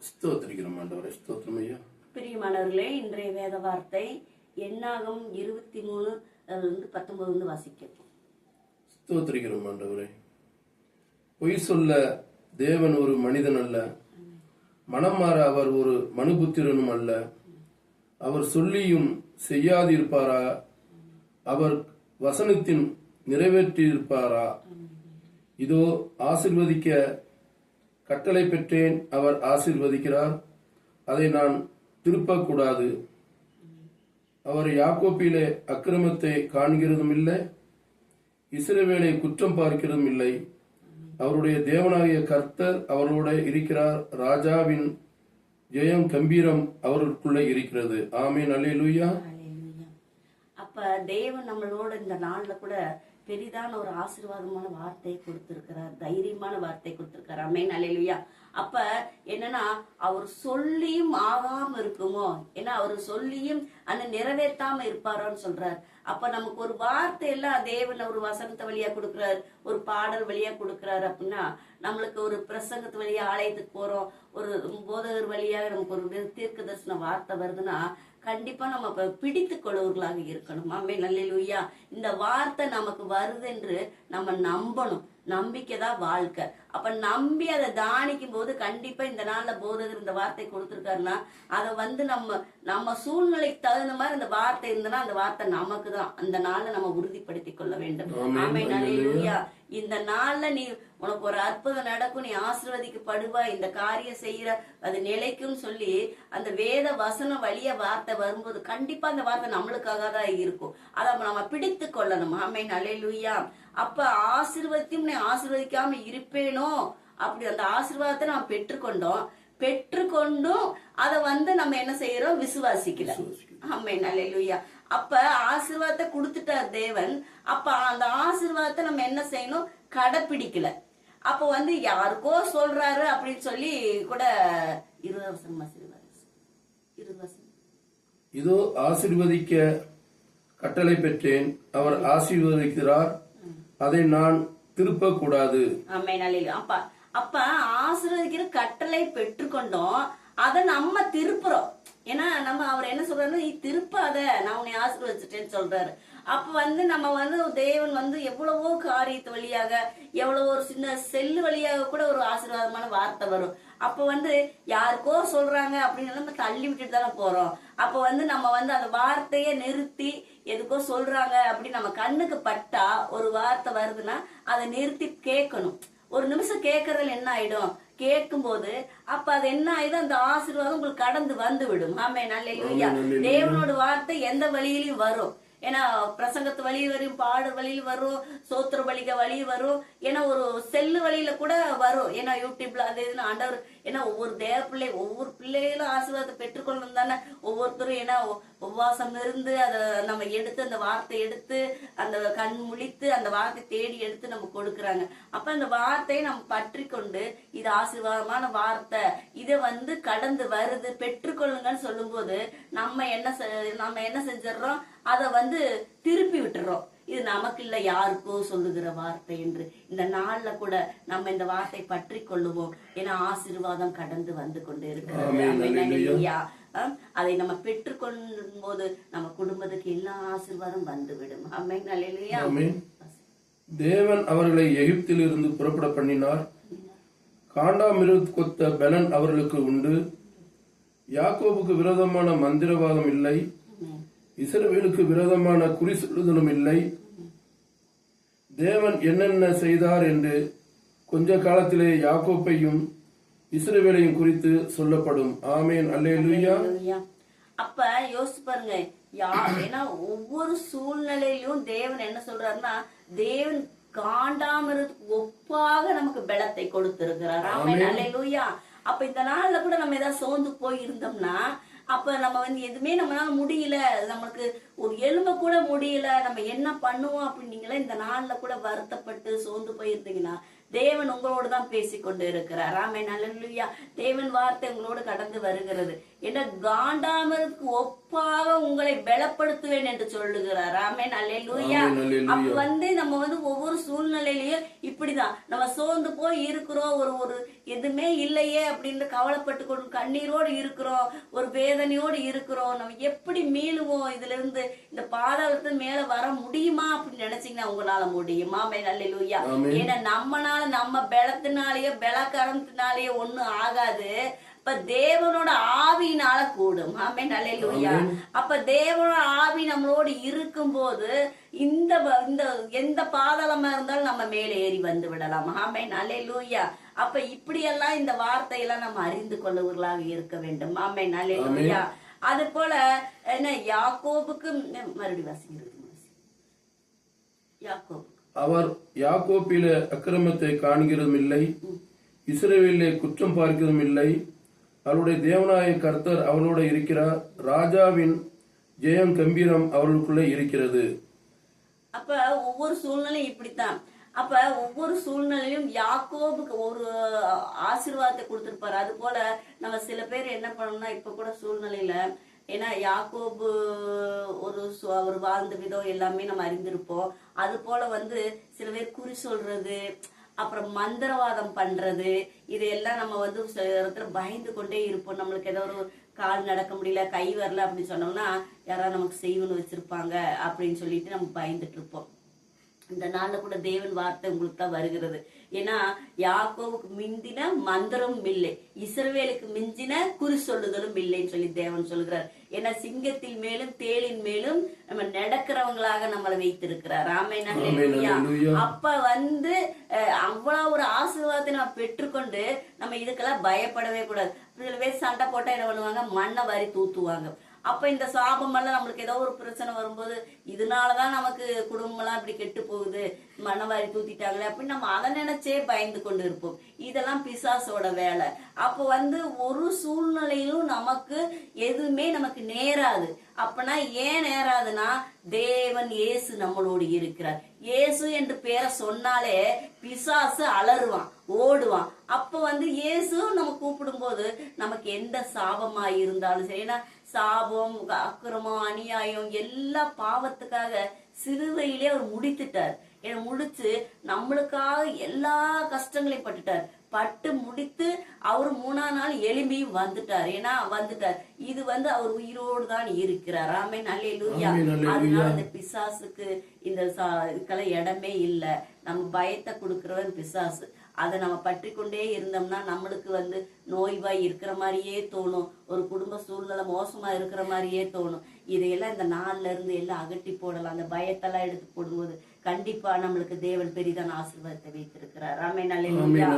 ஸ்தோத்திரிக்கிறோம் ஆண்டவரே, ஸ்தோத்திரம் ஐயா. பிரியமானவர்களே, இன்றைய வேத வார்த்தை என்னாகும் 23:19 வாசிக்கிறோம். ஸ்தோத்திரிக்கிறோம் ஆண்டவரே. பொய் சொல்ல தேவன் ஒரு மனிதன் அல்ல, மனம் மாற அவர் ஒரு மனுபுத்திரனும் அல்ல. அவர் சொல்லியும் செய்யாதிருப்பாரா? அவர் வசனத்தின் நிறைவேற்றியிருப்பாரா? இதோ ஆசீர்வதிக்க கட்டளை பெற்றேன், அவர் ஆசீர்வதிக்கிறார், அதை நான் திருப்பக்கூடாது. அவர் யாக்கோப்பிலே அக்கிரமத்தை காண்கிறதும் இல்லை, இஸ்ரவேலை குற்றம் பார்க்கிறதும் இல்லை. அவருடைய தேவனாகிய கர்த்தர் அவரோட இருக்கிறார், ராஜாவின் ஜெயம் கம்பீரம் அவருக்குள்ளே இருக்கிறது. ஆமீன், அல்லேலூயா. அப்ப தேவன் நம்மளோட இந்த நாள்ல கூட பெரிதான ஒரு ஆசீர்வாதமான வார்த்தையை கொடுத்திருக்கிறார், தைரியமான வார்த்தை கொடுத்திருக்காரு. ஆமென், அல்லேலூயா. அப்ப என்னன்னா, அவர் சொல்லியும் ஆகாம இருக்குமோ, ஏன்னா அவர் சொல்லியும் அந்த நிறைவேற்றாம இருப்பாரோன்னு சொல்றாரு. அப்ப நமக்கு ஒரு வார்த்தை எல்லாம் தேவன் ஒரு வசனத்தை வழியா கொடுக்கிறாரு, ஒரு பாடல் வழியா கொடுக்கிறாரு. அப்படின்னா நம்மளுக்கு ஒரு பிரசங்கத்து வழியா ஆலயத்துக்கு போறோம், ஒரு போதகர் வழியாக நமக்கு ஒரு தீர்க்க தரிசன வார்த்தை வருதுன்னா கண்டிப்பா நம்ம பிடித்து கொள்வர்களாக இருக்கணும். ஆமென், அல்லேலூயா. இந்த வார்த்தை நமக்கு வருது என்று நம்ம நம்பணும். நம்பிக்கைதான் வாழ்க்கை. அப்ப நம்பி அதை தானிக்கும் போது கண்டிப்பா இந்த நாள்ல போதகர் இந்த வார்த்தை கொடுத்திருக்காருன்னா அதை நம்ம சூழ்நிலைக்கு தகுந்த மாதிரி அந்த வார்த்தை இருந்தனா அந்த வார்த்தை நமக்கு தான். அந்த நாள்ல நம்ம உறுதிப்படுத்தி கொள்ள வேண்டும். ஆமென், அல்லேலூயா. இந்த நாள்ல நீ உனக்கு ஒரு அற்புதம் நடக்கும், நீ ஆசீர்வதிக்கப்படுவாய், இந்த காரியம் செய்யற அது நிலைக்கும் சொல்லி அந்த வேத வசனம் வழிய வார்த்தை வரும்போது கண்டிப்பா அந்த வார்த்தை நம்மளுக்காக தான் இருக்கும். அதை நம்ம பிடித்து கொள்ளணும். ஆமென், அல்லேலூயா. அப்ப ஆசீர்வதியும் நீ ஆசீர்வதிக்காம இருப்பேனோ, அப்படி அந்த ஆசீர்வாதத்தை நம்ம பெற்றுக்கொண்டும் அதை நம்ம என்ன செய்யறோம், விசுவாசிக்கல. ஆமென், அல்லேலூயா. அப்ப ஆசீர்வாதத்தை கொடுத்துட்டார் தேவன். அப்ப அந்த ஆசீர்வாதத்தை நம்ம என்ன செய்யணும், கடைபிடிக்கல. அப்ப யாருக்கோ சொல்றாரு அப்படின்னு சொல்லி கூட 20 வருஷம் இதோ ஆசீர்வதிக்க கட்டளை பெற்றேன், அவர் ஆசீர்வதிக்கிறார், அதை நான் திருப்ப கூடாது. அப்ப ஆசீர்வதிக்கிற கட்டளை பெற்றுக்கொண்டோம், அதை நம்ம திருப்புறோம். ஏன்னா அவர் என்ன சொல்றாரு, நீ திருப்பாத, நான் உன்னை ஆசீர்வதிச்சிட்டேன்னு சொல்றாரு. அப்ப நம்ம தேவன் எவ்வளவோ காரியத்து வழியாக, எவ்வளவோ ஒரு சின்ன செல்லு வழியாக கூட ஒரு ஆசீர்வாதமான வார்த்தை வரும். அப்ப யாருக்கோ சொல்றாங்க அப்படின்னு நம்ம தள்ளி விட்டுட்டு தானே போறோம். அப்ப நம்ம அந்த வார்த்தைய நிறுத்தி, எதுக்கோ சொல்றாங்க அப்படி நம்ம கண்ணுக்கு பட்டா ஒரு வார்த்தை வருதுன்னா அதை நிறுத்தி கேட்கணும். ஒரு நிமிஷம் கேட்கறதுல என்ன ஆயிடும், கேட்கும் போது அப்ப அது என்ன ஆயிடும், அந்த ஆசீர்வாதம் உங்களுக்கு கடந்து வந்து விடும். ஆமென், அல்லேலூயா. தேவனோட வார்த்தை எந்த வழியிலும் வரும். ஏன்னா பிரசங்கத்து வழி வரும், பாடு வழியில் வரும், சோத்திர வழிக வழி வரும், ஏன்னா ஒரு செல்லு வழியில கூட வரும். ஏன்னா யூடியூப்ல அது இதுன்னு ஆண்டவர், ஏன்னா ஒவ்வொரு ஒவ்வொரு பிள்ளைகளும் ஆசீர்வாதத்தை பெற்றுக்கொள்ளணும் தானே ஒவ்வொருத்தரும். ஏன்னா உபவாசம் இருந்து அதை நம்ம எடுத்து, அந்த வார்த்தை எடுத்து, அந்த கண் முழித்து அந்த வார்த்தை தேடி எடுத்து நம்ம கொடுக்குறாங்க. அப்ப அந்த வார்த்தையை நம்ம பற்றி கொண்டு, இது ஆசீர்வாதமான வார்த்தை, இதை கடந்து வருது, பெற்றுக்கொள்ளுங்கன்னு சொல்லும் போது நம்ம என்ன செஞ்சிடறோம், அதை திருப்பி விட்டுறோம். இது நமக்கு இல்ல, யாருக்கோ சொல்லுகிற வார்த்தை என்று. இந்த நாள்ல கூட நம்ம இந்த வார்த்தை பற்றி கொள்ளுவோம். ஏன்னா ஆசீர்வாதம் கடந்து வந்து கொண்டு இருக்கிறது. அதை நம்ம பெற்றுக்கொள்ளும் போது நம்ம குடும்பத்துக்கு எல்லா ஆசீர்வாதம் வந்துவிடும். ஆமென், அல்லேலூயா. தேவன் அவர்களை எகிப்தில் இருந்து புறப்பட பண்ணினார், காண்டாமிருகத்தை கொத்த பெலன் அவர்களுக்கு உண்டு. யாக்கோபுக்கு விரோதமான மந்திரவாதம் இல்லை, இஸ்ரவேலுக்கு விரோதமான குறி சொல்லுதலும் இல்லை. தேவன் என்னென்ன செய்தார் என்று கொஞ்ச காலத்திலே யாக்கோப்பையும் இஸ்ரவேலையும் குறித்து சொல்லப்படும். ஆமென், அல்லேலூயா. அப்ப யோசிச்சு பாருங்க, ஏன்னா ஒவ்வொரு சூழ்நிலையிலும் தேவன் என்ன சொல்றாருன்னா, தேவன் காண்டாமிருகத்துக்கு ஒப்பாக நமக்கு பலத்தை கொடுத்திருக்கிறார். ஆமென், அல்லேலூயா. அப்ப இந்த நாள்ல கூட நம்ம ஏதாவது சோர்ந்து போய் இருந்தோம்னா, அப்ப நம்ம எதுவுமே நம்மளால முடியல, நம்மளுக்கு ஒரு எலும்ப கூட முடியல, நம்ம என்ன பண்ணுவோம் அப்படின்னீங்களா, இந்த நாள்ல கூட வருத்தப்பட்டு சோர்ந்து போயிருந்தீங்கன்னா தேவன் உங்களோடு தான் பேசிக்கொண்டு இருக்கிறார். ஆமென். அல்லேலூயா. தேவன் வார்த்தை உங்களோடு கடந்து வருகிறது. என்ன காண்டாமருக்கு ஒப்பாக உங்களை பலப்படுத்துவேன் என்று சொல்லுகிறார். ஆமென். அல்லேலூயா. அப்ப நம்ம ஒவ்வொரு சூழ்நிலையிலயும் இப்படிதான் நம்ம சோர்ந்து போய் இருக்கிறோம். ஒரு எதுவுமே இல்லையே அப்படின்னு கவலைப்பட்டு கொண்டு கண்ணீரோடு இருக்கிறோம், ஒரு வேதனையோடு இருக்கிறோம். நம்ம எப்படி மீளுவோம் இதுல இருந்து, இந்த பாதாளத்து மேல வர முடியுமா அப்படின்னு நினைச்சீங்கன்னா உங்களால முடியுமா? ஆமென். அல்லேலூயா. ஏன்னா நம்மனால, நம்ம பலத்தினாலேயோ பலக்காரத்தினாலேயோ ஒண்ணும் ஆகாது. அப்ப தேவனோட ஆவியினால கூடும். ஆமென். அல்லேலூயா. அப்ப தேவனோட ஆவி நம்மளோடு இருக்கும் போது இந்த எந்த பாதாளமா இருந்தாலும் நம்ம மேலே ஏறி வந்து விடலாம். ஆமென். அல்லேலூயா. அப்ப இப்படியெல்லாம் இந்த வார்த்தையெல்லாம் நம்ம அறிந்து கொள்ளவர்களாக இருக்க வேண்டும். ஆமென். அல்லேலூயா. அது போல என்ன யாக்கோபுக்கு மறுபடி வாசிக்கிறது. யாக்கோபு அவர் யாக்கோப்பில அக்கிரமத்தை காண்கிறதும் இல்லை, இஸ்ரவேலிலே குற்றம் பார்க்கிறதும் இல்லை. அவருடைய தேவனாய கர்த்தர் அவளோட இருக்கிறார், ராஜாவின் ஜெயம் கம்பீரம் அவர்களுக்குள்ளே இருக்கிறது. அப்ப ஒவ்வொரு சூழ்நிலையும் இப்படித்தான். அப்ப ஒவ்வொரு சூழ்நிலையும் யாக்கோபுக்கு ஒரு ஆசீர்வாதத்தை கொடுத்திருப்பாரு. அது போல நம்ம சில பேர் என்ன பண்ணணும்னா, இப்ப கூட சூழ்நிலையில, ஏன்னா யாக்கோபு அவர் வாழ்ந்த விதம் எல்லாமே நம்ம அறிந்திருப்போம். அது போல சில பேர் குறி சொல்றது, அப்புறம் மந்திரவாதம் பண்றது, இதையெல்லாம் நம்ம சில இடத்துல பயந்து கொண்டே இருப்போம். நம்மளுக்கு ஏதோ ஒரு கால் நடக்க முடியல, கை வரல அப்படின்னு சொன்னோம்னா யாராவது நமக்கு செய்வனு வச்சிருப்பாங்க அப்படின்னு சொல்லிட்டு நம்ம பயந்துட்டு இருப்போம். இந்த நாள்ல கூட தேவன் வார்த்தை உங்களுக்கு தான் வருகிறது. ஏன்னா யாக்கோவுக்கு மிஞ்சின மந்திரம் இல்லை, இஸ்ரவேலுக்கு மிஞ்சின குறி சொல்லுதலும் இல்லைன்னு சொல்லி தேவன் சொல்கிறார். ஏன்னா சிங்கத்தின் மேலும் தேளின் மேலும் நம்ம நடக்கிறவங்களாக நம்மளை வைத்திருக்கிறார். ஆமென். அல்லேலூயா. அப்ப அவ்வளவு ஒரு ஆசீர்வாதத்தை நம்ம பெற்றுக்கொண்டு நம்ம இதுக்கெல்லாம் பயப்படவே கூடாது. சில பேர் சண்டை போட்டா என்ன பண்ணுவாங்க, மண்ணை வாரி தூத்துவாங்க. அப்ப இந்த சாபம் எல்லாம் நம்மளுக்கு ஏதோ ஒரு பிரச்சனை வரும்போது, இதனாலதான் நமக்கு குடும்பம் எல்லாம் இப்படி கெட்டு போகுது, மனவாரி தூத்திட்டாங்களே அப்படின்னு நம்ம அதை நினைச்சே பயந்து கொண்டு இருப்போம். இதெல்லாம் பிசாசோட வேலை. அப்ப ஒரு சூழ்நிலையிலும் நமக்கு எதுவுமே நமக்கு நேராது. அப்பனா ஏன் நேராதுன்னா, தேவன் இயேசு நம்மளோடு இருக்கிறார். இயேசு என்று பேரை சொன்னாலே பிசாசு அலறுவான், ஓடுவான். அப்ப இயேசு நம்ம கூப்பிடும் போது நமக்கு எந்த சாபமா இருந்தாலும் சரி, ஏன்னா சாபம், அக்கிரமம், அநியாயம் எல்லா பாவத்துக்காக சிலுவையிலே அவர் முடித்துட்டார். ஏன்னா முடிச்சு நம்மளுக்காக எல்லா கஷ்டங்களையும் பட்டுட்டார். பட்டு முடித்து அவர் 3ஆம் நாள் எழும்பியும் வந்துட்டார். ஏன்னா வந்துட்டார். இது அவர் உயிரோடு தான் இருக்கிறார். ஆமென். அல்லேலூயா. அதனால இந்த பிசாசுக்கு இதுக்கெல்லாம் இடமே இல்லை. நம்ம பயத்தை கொடுக்கிறவன் பிசாசு. அதை நம்ம பற்றி கொண்டே இருந்தோம்னா நம்மளுக்கு நோய்வாய் இருக்கிற மாதிரியே தோணும், ஒரு குடும்ப சூழ்நிலை மோசமா இருக்கிற மாதிரியே தோணும். இதையெல்லாம் இந்த நாள்ல இருந்து எல்லாம் அகட்டி போடலாம். அந்த பயத்தெல்லாம் எடுத்து போடும்போது கண்டிப்பா நம்மளுக்கு தேவன் பெரிதான ஆசீர்வாதத்தை வைத்திருக்கிறார். ஆமென். அல்லேலூயா.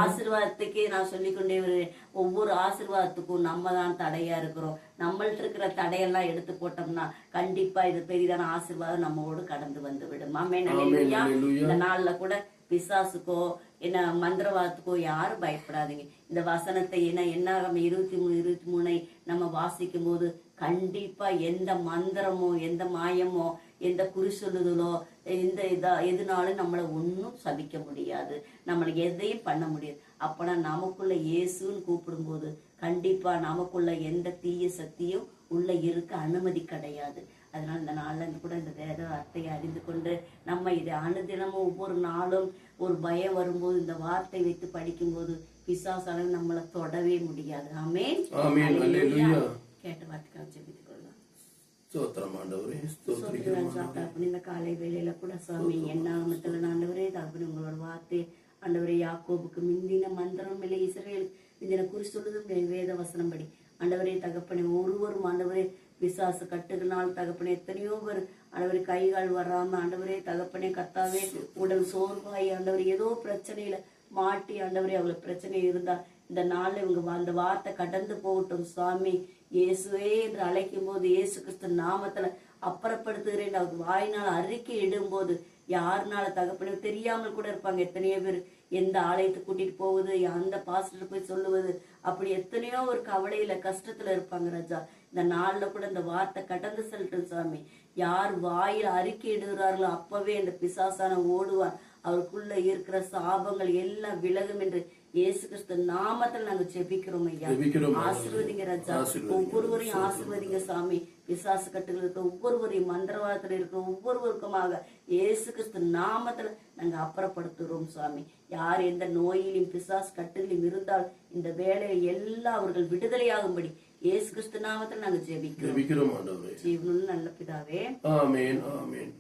ஆசீர்வாதத்துக்கே நான் சொல்லிக்கொண்டே வருவேன். ஒவ்வொரு ஆசீர்வாதத்துக்கும் நம்ம தான் தடையா இருக்கிறோம். நம்மள்ட்ட இருக்கிற தடையெல்லாம் எடுத்து போட்டோம்னா கண்டிப்பா இது பெரிதான ஆசீர்வாதம் நம்மோடு கடந்து வந்து விடும். ஆமென். அல்லேலூயா. இந்த நாள்ல கூட பிசாசுக்கோ என்ன மந்திரவாதத்துக்கோ யாரும் பயப்படாதீங்க. இந்த வசனத்தை என்னாகும் 23:23 நம்ம வாசிக்கும் போது கண்டிப்பா எந்த மந்திரமோ, எந்த மாயமோ, எந்த குறி சொல்லுதலோ, எதுனாலும் நம்மளை ஒன்னும் சபிக்க முடியாது, நம்மளுக்கு எதையும் பண்ண முடியாது. அப்பனா நமக்குள்ள இயேசுன்னு கூப்பிடும் போது கண்டிப்பா நமக்குள்ள எந்த தீய சக்தியும் உள்ள இருக்க அனுமதி கிடையாது. அதனால இந்த நாள்ல கூட இந்த வேத வார்த்தையை அறிந்து கொண்டு நம்ம இதை அனுதினமும் ஒவ்வொரு நாளும் ஒரு பயம் வரும்போது இந்த வார்த்தை வைத்து படிக்கும் போது பிசாசால நம்மளை தொடவே முடியாது. ஆமென். கேட்ட வார்த்தைக்காக ஜெபித்துக் கொள்ளலாம். இந்த காலை வேளையில கூட சுவாமி என்ன ஆண்டவரே தகப்பனே உங்களோட வார்த்தை ஆண்டவரே யாக்கோபுக்கு மிந்தின மந்திரம் இல்லை, இஸ்ரவேல் மிந்தின குறி சொல்லுதும் வேத வசனம் படி ஆண்டவரே தகப்பனே ஒருவரும் ஆண்டவரே பிசாசு கட்டுகளால் தகப்பனே எத்தனையோ பேர் ஆண்டவரே கைகால் வராம ஆண்டவரே தகப்பனே கத்தாவே உடல் சோர்வாய் ஆண்டவரே ஏதோ பிரச்சனையில மாட்டி ஆண்டவரே அவங்களுக்கு பிரச்சனை இருந்தா இந்த நாள்ல இவங்க அந்த வார்த்தை கடந்து போகட்டும் சுவாமி. இயேசுவே என்று அழைக்கும் போது இயேசு கிறிஸ்து நாமத்துல அப்புறப்படுத்துகிறேன் அவர் வாயினால் அறிக்கை இடும் போது யாருனால தகப்பனே தெரியாமல் கூட இருப்பாங்க. எத்தனையோ பேர் எந்த ஆலயத்தை கூட்டிட்டு போகுது, அந்த பாஸ்டர் போய் சொல்லுவது, அப்படி எத்தனையோ ஒரு கவலையில கஷ்டத்துல இருப்பாங்க ராஜா. இந்த நாள்ல கூட இந்த வார்த்தை கடந்து செல்லட்டும் சாமி. யார் வாயில் அறிக்கை இடுகிறார்களோ அப்பவே இந்த பிசாசான ஓடுவான். அவருக்குள்ள இருக்கிற சாபங்கள் எல்லாம் விலகும் என்று இயேசு கிறிஸ்து நாமத்தில் நாங்க ஜெபிக்கிறோம் ஐயா. ஜெபிக்கிறோம். ஆசீர்வதிங்க ராஜா. ஒவ்வொருவரையும் ஆசீர்வதிங்க சாமி. பிசாசு கட்டுகள் இருக்கிற ஒவ்வொருவரையும், மந்திரவாதத்தில் இருக்கிற ஒவ்வொருவருக்குமாக இயேசு கிறிஸ்து நாமத்துல நாங்க அப்புறப்படுத்துறோம் சாமி. யார் எந்த நோயிலும் பிசாசு கட்டுகளிலும் இருந்தால் இந்த வேலையை எல்லாம் அவர்கள் விடுதலையாகும்படி இயேசு கிறிஸ்து நாமத்தில் நாங்க ஜெபிக்கிறோம். ஜெபிக்கிறோம் ஆண்டவரே. ஜீவனுள்ள நல்ல பிதாவே. ஆமென் ஆமென்.